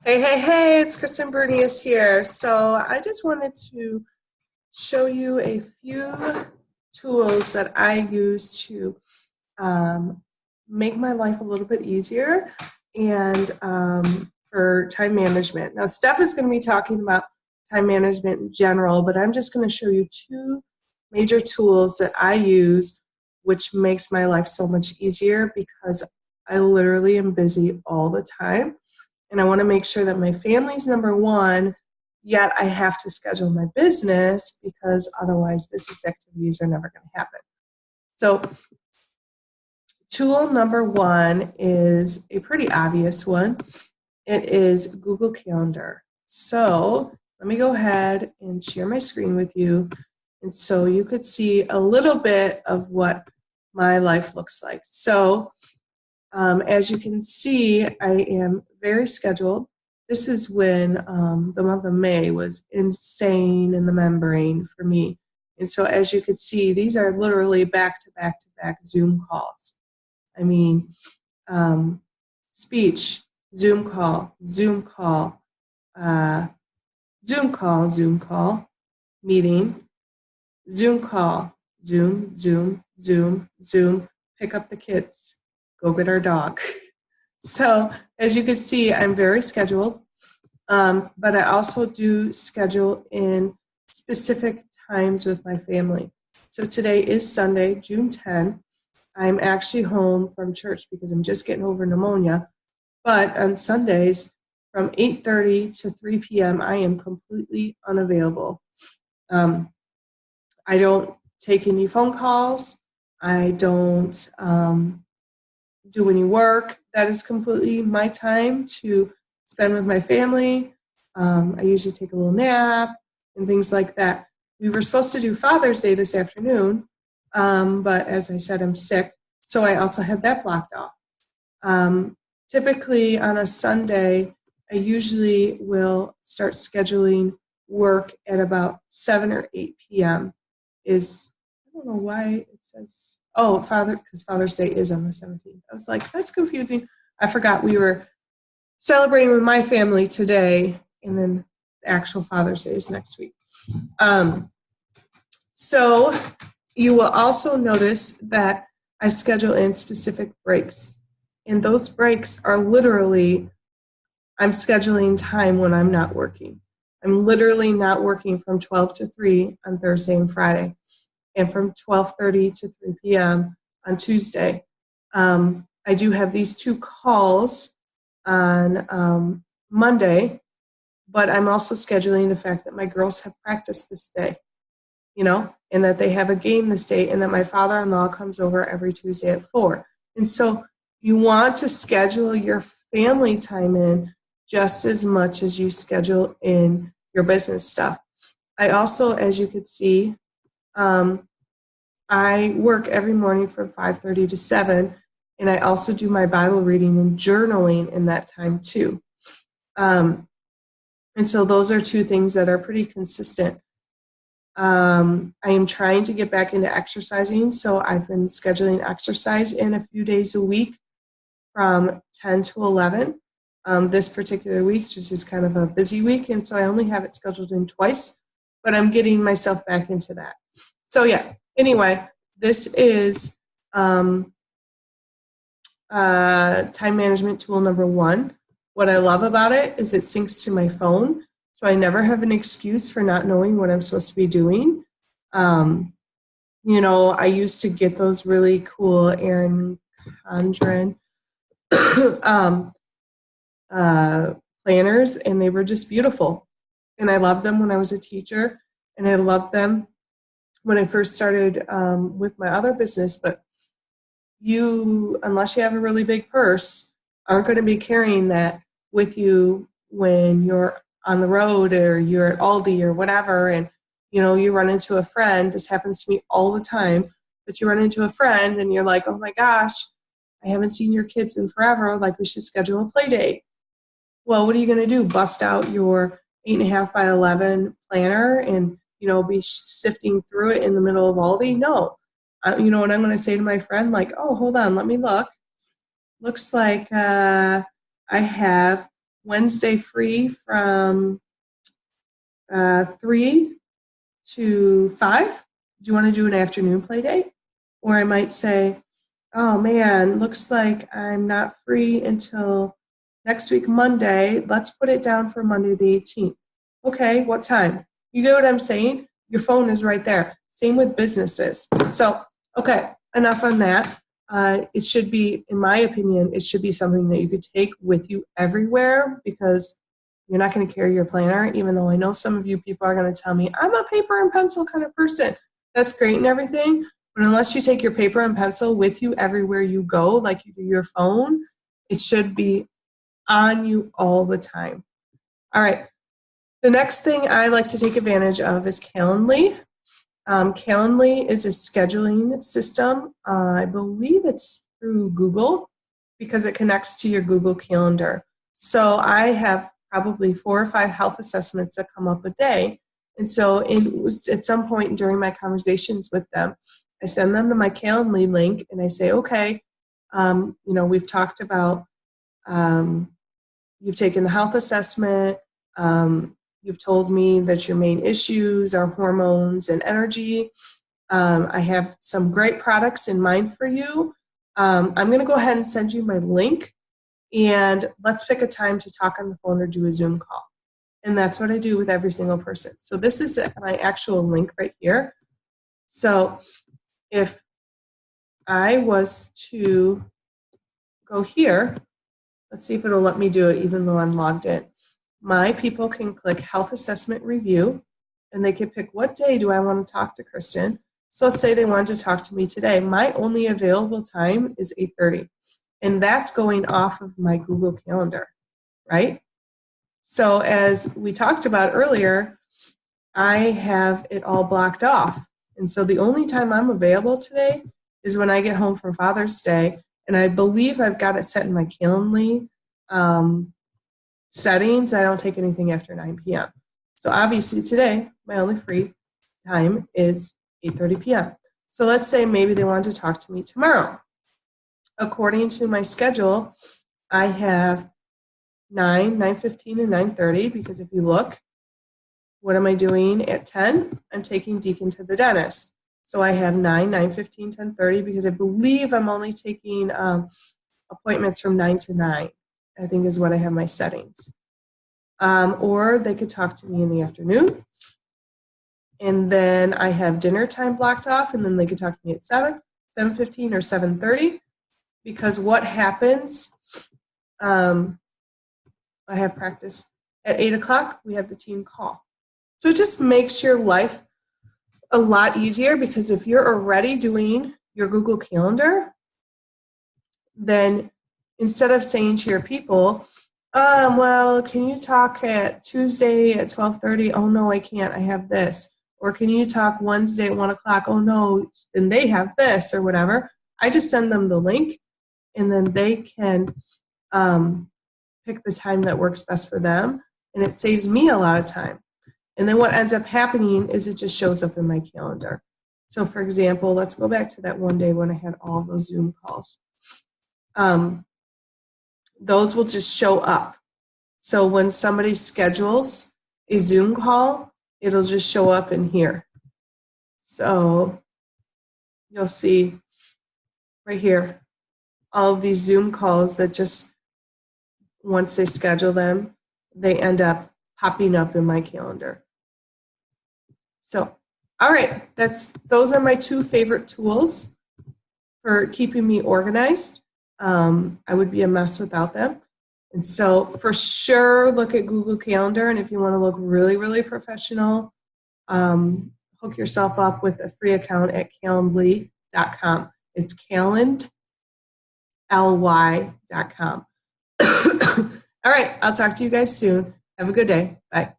Hey, it's Kristen Bernius here. So I just wanted to show you a few tools that I use to um, make my life a little bit easier and for time management. Now, Steph is going to be talking about time management in general, but I'm just going to show you two major tools that I use, which makes my life so much easier because I literally am busy all the time and I want to make sure that my family's number one, yet I have to schedule my business because otherwise business activities are never going to happen. So tool number one is a pretty obvious one. It is Google Calendar. So let me go ahead and share my screen with you. And so you could see a little bit of what my life looks like. So as you can see, I am very scheduled. This is when the month of May was insane in the membrane for me. And so as you can see, these are literally back-to-back-to-back Zoom calls. I mean, speech, Zoom call, Zoom call, Zoom call, Zoom call, meeting, Zoom call, Zoom, Zoom, Zoom, Zoom, pick up the kids, go get our dog. So as you can see, I'm very scheduled, but I also do schedule in specific times with my family. So today is Sunday, June 10. I'm actually home from church because I'm just getting over pneumonia. But on Sundays, from 8:30 to 3 p.m., I am completely unavailable. I don't take any phone calls. I don't do any work. That is completely my time to spend with my family. I usually take a little nap and things like that. We were supposed to do Father's Day this afternoon, but as I said, I'm sick, so I also had that blocked off. Typically on a Sunday, I usually will start scheduling work at about 7 or 8 p.m. I don't know why it says, because Father's Day is on the 17th. I was like, that's confusing. I forgot we were celebrating with my family today, and then the actual Father's Day is next week. So you will also notice that I schedule in specific breaks. And those breaks are literally, I'm scheduling time when I'm not working. I'm literally not working from 12 to 3 on Thursday and Friday, and from 12:30 to 3 p.m. on Tuesday. I do have these two calls on Monday, but I'm also scheduling the fact that my girls have practice this day, and that they have a game this day, and that my father-in-law comes over every Tuesday at 4. And so you want to schedule your family time in just as much as you schedule in your business stuff. I also, as you could see, I work every morning from 5:30 to 7, and I also do my Bible reading and journaling in that time too. And so those are two things that are pretty consistent. I am trying to get back into exercising, so I've been scheduling exercise in a few days a week from 10 to 11. This particular week just is kind of a busy week, and so I only have it scheduled in twice, but I'm getting myself back into that. So yeah, anyway, this is time management tool number one. What I love about it is it syncs to my phone, so I never have an excuse for not knowing what I'm supposed to be doing. I used to get those really cool Erin Condren planners, and they were just beautiful. And I loved them when I was a teacher, and I loved them when I first started with my other business. But unless you have a really big purse, aren't going to be carrying that with you when you're on the road or you're at Aldi or whatever, and you run into a friend. This happens to me all the time, but you run into a friend and you're like, oh my gosh, I haven't seen your kids in forever, like we should schedule a play date. Well, what are you going to do? Bust out your 8.5 by 11 planner and be sifting through it in the middle of Aldi? No. You know what I'm going to say to my friend? Like, oh, hold on, let me look. Looks like I have Wednesday free from 3 to 5. Do you want to do an afternoon play date? Or I might say, oh man, looks like I'm not free until next week, Monday. Let's put it down for Monday the 18th. Okay, what time? You get what I'm saying? Your phone is right there. Same with businesses. So, okay, enough on that. It should be, in my opinion, it should be something that you could take with you everywhere, because you're not going to carry your planner, even though I know some of you people are going to tell me, I'm a paper and pencil kind of person. That's great and everything, but unless you take your paper and pencil with you everywhere you go, like you do your phone, it should be on you all the time. All right. The next thing I like to take advantage of is Calendly. Calendly is a scheduling system. I believe it's through Google because it connects to your Google Calendar. So I have probably 4 or 5 health assessments that come up a day. And so at some point during my conversations with them, I send them to my Calendly link and I say, okay, we've talked about, you've taken the health assessment, you've told me that your main issues are hormones and energy. I have some great products in mind for you. I'm going to go ahead and send you my link, and let's pick a time to talk on the phone or do a Zoom call. And that's what I do with every single person. So this is my actual link right here. So if I was to go here, let's see if it'll let me do it even though I'm logged in. My people can click Health Assessment Review, and they can pick what day do I want to talk to Kristen. So let's say they want to talk to me today. My only available time is 8:30, and that's going off of my Google Calendar, right? So as we talked about earlier, I have it all blocked off. And so the only time I'm available today is when I get home from Father's Day, and I believe I've got it set in my Calendly settings. I don't take anything after 9 p.m. So obviously today, my only free time is 8:30 p.m. So let's say maybe they want to talk to me tomorrow. According to my schedule, I have 9:15, and 9:30, because if you look, what am I doing at 10? I'm taking Deacon to the dentist. So I have 9:15, 10:30, because I believe I'm only taking appointments from 9 to 9, I think is what I have my settings. Or they could talk to me in the afternoon. And then I have dinner time blocked off, and then they could talk to me at 7, 7:15, or 7:30. Because what happens, I have practice at 8 o'clock, we have the team call. So it just makes your life a lot easier, because if you're already doing your Google Calendar, then instead of saying to your people, well, can you talk at Tuesday at 12:30? Oh, no, I can't. I have this. Or can you talk Wednesday at 1 o'clock? Oh, no, then they have this, or whatever. I just send them the link, and then they can pick the time that works best for them, and it saves me a lot of time. And then what ends up happening is it just shows up in my calendar. So for example, let's go back to that one day when I had all those Zoom calls. Those will just show up. So when somebody schedules a Zoom call, it'll just show up in here. So you'll see right here, all of these Zoom calls that just, once they schedule them, they end up popping up in my calendar. So, all right, those are my 2 favorite tools for keeping me organized. I would be a mess without them. And so for sure, look at Google Calendar. And if you want to look really, really professional, hook yourself up with a free account at calendly.com. It's calendly.com. All right, I'll talk to you guys soon. Have a good day. Bye.